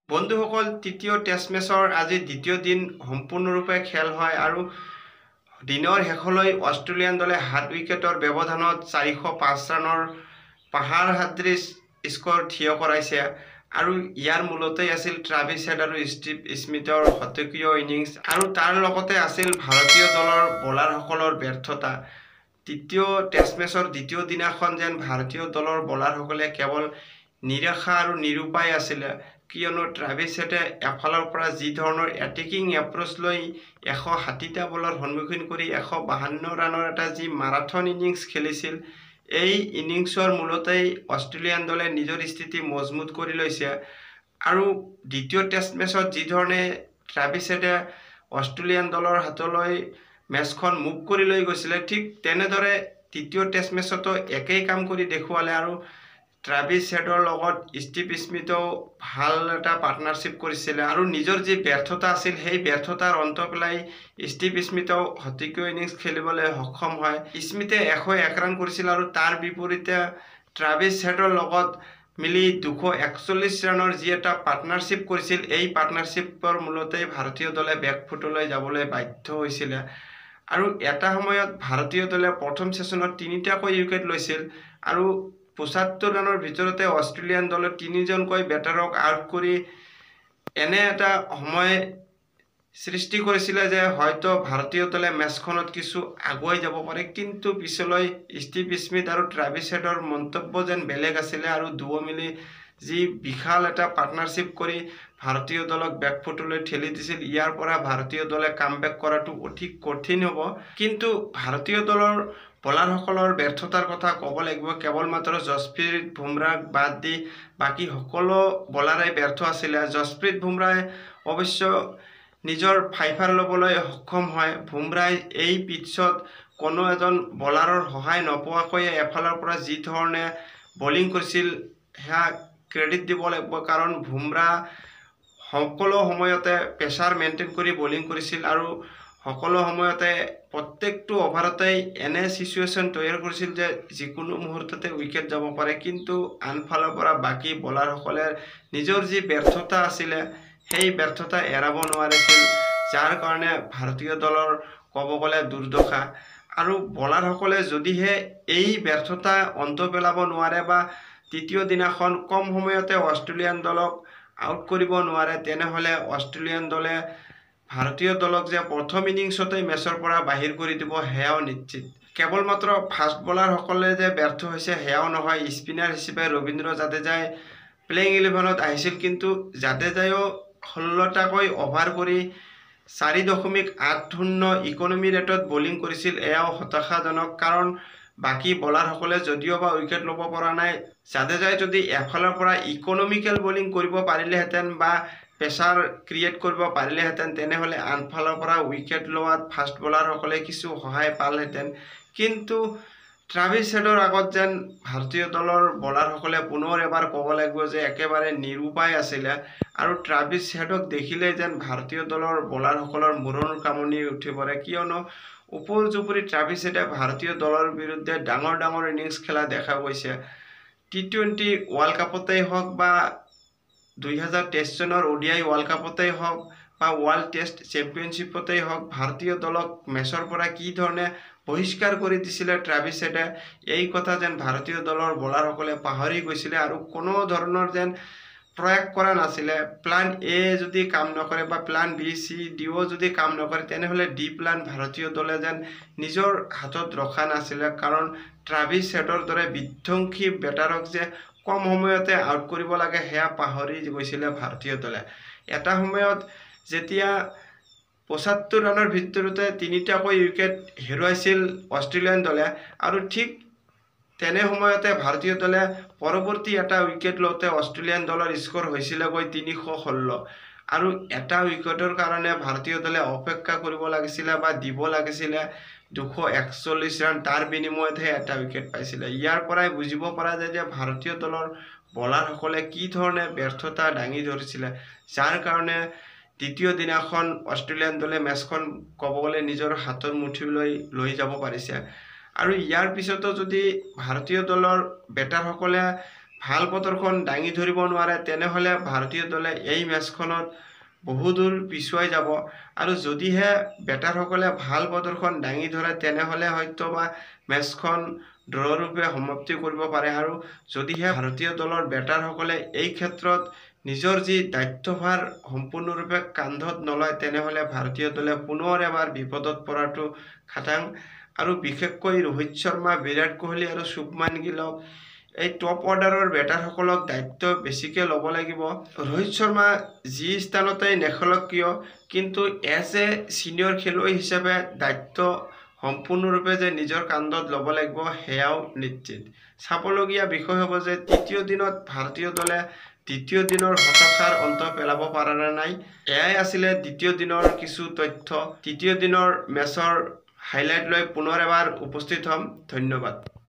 বন্ধুসকল, তৃতীয় টেষ্ট মেচৰ আজি দ্বিতীয় দিন সম্পূৰ্ণৰূপে খেল হয় আৰু দিনৰ শেষলৈ অষ্ট্ৰেলিয়ান দলে 7 উইকেটৰ ব্যৱধানত 405 ৰানৰ পাহাৰ সাদৃশ স্ক'ৰ থিয় কৰাইছে আৰু ইয়াৰ মূলতেই আছিল ট্ৰাভিছ হেড আৰু ষ্টিভ স্মিথৰ শতকীয় ইনিংছ আৰু তাৰ লগতে আছিল ভাৰতীয় দলৰ বলাৰসকলৰ ব্যৰ্থতা। তৃতীয় টেষ্ট মেচৰ দ্বিতীয় দিনাখন যেন ভাৰতীয় দলৰ বলাৰসকলে কেৱল নিৰাশা আৰু নিৰুপায় আছিলে, কিয়নো ট্ৰাভিছ হেডে এফালৰ পৰা যি ধৰণৰ এটেকিং এপ্ৰ'চ লৈ 160টা বলৰ সন্মুখীন কৰি 152 ৰানৰ এটা যি মাৰাথন ইনিংছ খেলিছিল, এই ইনিংছৰ মূলতেই অষ্ট্ৰেলিয়ান দলে নিজৰ স্থিতি মজবুত কৰি লৈছে। আৰু দ্বিতীয় টেষ্ট মেচত যি ধৰণে ট্ৰাভিছ হেডে অষ্ট্ৰেলিয়ান দলৰ হাতলৈ মেচখন মুভ কৰি লৈ গৈছিলে, ঠিক তেনেদৰে তৃতীয় টেষ্ট মেচতো একেই কাম কৰি দেখুৱালে আৰু ট্ৰাভিছ হেডৰ লগত ষ্টিভ স্মিথেও ভাল এটা পাৰ্টনাৰশ্বিপ কৰিছিলে আৰু নিজৰ যি ব্যৰ্থতা আছিল সেই ব্যৰ্থতাৰ অন্ত পেলাই ষ্টিভ স্মিথেও শতকীয় ইনিংছ খেলিবলৈ সক্ষম হয়। স্মিথে 101 ৰান কৰিছিল আৰু তাৰ বিপৰীতে ট্ৰাভিছ হেডৰ লগত মিলি 241 ৰানৰ যি এটা পাৰ্টনাৰশ্বিপ কৰিছিল, এই পাৰ্টনাৰশ্বিপৰ মূলতেই ভাৰতীয় দলে বেকফুটলৈ যাবলৈ বাধ্য হৈছিলে। আৰু এটা সময়ত ভাৰতীয় দলে প্ৰথম ছেছনত 3টাকৈ উইকেট লৈছিল আৰু 75 ৰানৰ ভিতৰতে অষ্ট্ৰেলিয়ান দলে 3জনকৈ বেটাৰক আউট কৰি এনে এটা সময় সৃষ্টি কৰিছিলে যে হয়তো ভাৰতীয় দলে মেচখনত কিছু আগুৱাই যাব পাৰে, কিন্তু পিছলৈ ষ্টিভ স্মিথ আৰু ট্ৰাভিছ হেডৰ মন্তব্য যেন বেলেগ আছিলে আৰু দুয়ো মিলি যি বিশাল এটা পাৰ্টনাৰশ্বিপ কৰি ভাৰতীয় দলক বেকফুটলৈ ঠেলি দিছিল। ইয়াৰ পৰা ভাৰতীয় দলে কামবেক কৰাটো অতি কঠিন হ'ব, কিন্তু ভাৰতীয় দলৰ বলাৰসকলৰ ব্যৰ্থতাৰ কথা ক'ব লাগিব। কেৱল মাত্ৰ জছপ্ৰীত বুমৰাহক বাদ দি বাকী সকলো বলাৰে ব্যৰ্থ আছিলে। জছপ্ৰীত বুমৰাহে অৱশ্য নিজৰ ফাইভাৰ ল'বলৈ সক্ষম হয়। বুমৰাহে এই পিটছত কোনো এজন বলাৰৰ সহায় নোপোৱাকৈয়ে এফালৰ পৰা যি ধৰণে বলিং কৰিছিল সেয়া ক্ৰেডিট দিব লাগিব, কাৰণ বুমৰাহ সকলো সময়তে প্ৰেছাৰ মেইনটেইন কৰি বলিং কৰিছিল আৰু সকলো সময়তে প্ৰত্যেকটো অভাৰতেই এনে চিচুৱেশ্যন তৈয়াৰ কৰিছিল যে যিকোনো মুহূৰ্ততে উইকেট যাব পাৰে, কিন্তু আনফালৰ পৰা বাকী বলাৰসকলে নিজৰ যি ব্যৰ্থতা আছিলে সেই ব্যৰ্থতা এৰাব নোৱাৰিছিল, যাৰ কাৰণে ভাৰতীয় দলৰ ক'ব গ'লে দুৰ্দশা। আৰু বলাৰসকলে যদিহে এই ব্যৰ্থতা অন্ত পেলাব নোৱাৰে বা তৃতীয় দিনাখন কম সময়তে অষ্ট্ৰেলিয়ান দলক আউট কৰিব নোৱাৰে, তেনেহ'লে অষ্ট্ৰেলিয়ান দলে ভাৰতীয় দলক যে প্ৰথম ইনিংছতেই মেচৰ পৰা বাহিৰ কৰি দিব সেয়াও নিশ্চিত। কেৱল মাত্ৰ ফাষ্ট বলাৰসকলে যে ব্যৰ্থ হৈছে সেয়াও নহয়। স্পিনাৰ হিচাপে ৰবীন্দ্ৰ জাদেজাই প্লেইং 11ত আহিছিল, কিন্তু জাদেজাইও 16টাকৈ অভাৰ কৰি 4.80 ইকনমি ৰেটত বলিং কৰিছিল। এয়াও হতাশাজনক, কাৰণ বাকী বলাৰসকলে যদিও বা উইকেট ল'ব পৰা নাই, জাদেজাই যদি এফালৰ পৰা ইকনমিকেল বলিং কৰিব পাৰিলেহেঁতেন বা প্ৰেছাৰ ক্ৰিয়েট কৰিব পাৰিলেহেঁতেন, তেনেহ'লে আনফালৰ পৰা উইকেট লোৱাত ফাষ্ট বলাৰসকলে কিছু সহায় পালেহেঁতেন। কিন্তু ট্ৰাভিছ হেডৰ আগত যেন ভাৰতীয় দলৰ বলাৰসকলে পুনৰ এবাৰ ক'ব লাগিব যে একেবাৰে নিৰুপায় আছিলে আৰু ট্ৰাভিছ হেডক দেখিলেই যেন ভাৰতীয় দলৰ বলাৰসকলৰ মূৰৰ কামনি উঠি পৰে, কিয়নো ওপৰ জুপুৰি ট্ৰাভিছ হেডে ভাৰতীয় দলৰ বিৰুদ্ধে ডাঙৰ ডাঙৰ ইনিংছ খেলা দেখা গৈছে। T20 ৱৰ্ল্ড কাপতেই হওক বা 2023 চনৰ ODI ৱৰ্ল্ড কাপতেই হওক বা ৱৰ্ল্ড টেষ্ট চেম্পিয়নশ্বিপতেই হওক, ভাৰতীয় দলক মেচৰ পৰা কি ধৰণে বহিষ্কাৰ কৰি দিছিলে ট্ৰাভিছ হেডে, এই কথা যেন ভাৰতীয় দলৰ বলাৰসকলে পাহৰি গৈছিলে আৰু কোনো ধৰণৰ যেন প্ৰয়াস কৰা নাছিলে। প্লান এ যদি কাম নকৰে বা প্লান বি চি ডিও যদি কাম নকৰে, তেনেহ'লে ডি প্লান ভাৰতীয় দলে যেন নিজৰ হাতত ৰখা নাছিলে, কাৰণ ট্ৰাভিছ হেডৰ দৰে বিধ্বংসী বেটাৰক যে কম সময়তে আউট কৰিব লাগে সেয়া পাহৰি গৈছিলে ভাৰতীয় দলে। এটা সময়ত যেতিয়া 75 ৰানৰ ভিতৰতে 3টাকৈ উইকেট হেৰুৱাইছিল অষ্ট্ৰেলিয়ান দলে, আৰু ঠিক তেনে সময়তে ভাৰতীয় দলে পৰৱৰ্তী এটা উইকেট লওঁতে অষ্ট্ৰেলিয়ান দলৰ স্ক'ৰ হৈছিলেগৈ 316 আৰু এটা উইকেটৰ কাৰণে ভাৰতীয় দলে অপেক্ষা কৰিব লাগিছিলে বা দিব লাগিছিলে 241 ৰান, তাৰ বিনিময়তহে এটা উইকেট পাইছিলে। ইয়াৰ পৰাই বুজিব পৰা যায় যে ভাৰতীয় দলৰ বলাৰসকলে কি ধৰণে ব্যৰ্থতা দাঙি ধৰিছিলে, যাৰ কাৰণে দ্বিতীয় দিনাখন অষ্ট্ৰেলিয়ান দলে মেচখন ক'ব গ'লে নিজৰ হাতৰ মুঠিলৈ লৈ যাব পাৰিছে। আৰু ইয়াৰ পিছতো যদি ভাৰতীয় দলৰ বেটাৰসকলে ভাল প্ৰদৰ্শন দাঙি ধৰিব নোৱাৰে তেনেহ'লে ভাৰতীয় দলে এই মেচখনত বহুদূৰ পিছুৱাই যাব আৰু যদিহে বেটাৰসকলে ভাল প্ৰদৰ্শন দাঙি ধৰে তেনেহ'লে হয়তোবা মেচখন ড্ৰৰূপে সমাপ্তি কৰিব পাৰে আৰু যদিহে ভাৰতীয় দলৰ বেটাৰসকলে এই ক্ষেত্ৰত নিজৰ যি দায়িত্বভাৰ সম্পূৰ্ণৰূপে কান্ধত নলয় তেনেহ'লে ভাৰতীয় দলে পুনৰ এবাৰ বিপদত পৰাটো খাটাং আৰু বিশেষকৈ ৰোহিত শৰ্মা বিৰাট কোহলি আৰু শুভমান গিলক এই টপ অৰ্ডাৰৰ বেটাৰসকলক দায়িত্ব বেছিকৈ ল'ব লাগিব ৰোহিত শৰ্মা যি স্থানতেই নেখেলক কিয় কিন্তু এজ এ ছিনিয়ৰ খেলুৱৈ হিচাপে দায়িত্ব সম্পূৰ্ণৰূপে যে নিজৰ কান্ধত ল'ব লাগিব সেয়াও নিশ্চিত চাবলগীয়া বিষয় হ'ব যে তৃতীয় দিনত ভাৰতীয় দলে দ্বিতীয় দিনৰ হতাশাৰ অন্ত পেলাব পৰা নাই এয়াই আছিলে দ্বিতীয় দিনৰ কিছু তথ্য তৃতীয় দিনৰ মেচৰ হাইলাইট লৈ পুনৰ এবাৰ উপস্থিত হ'ম ধন্যবাদ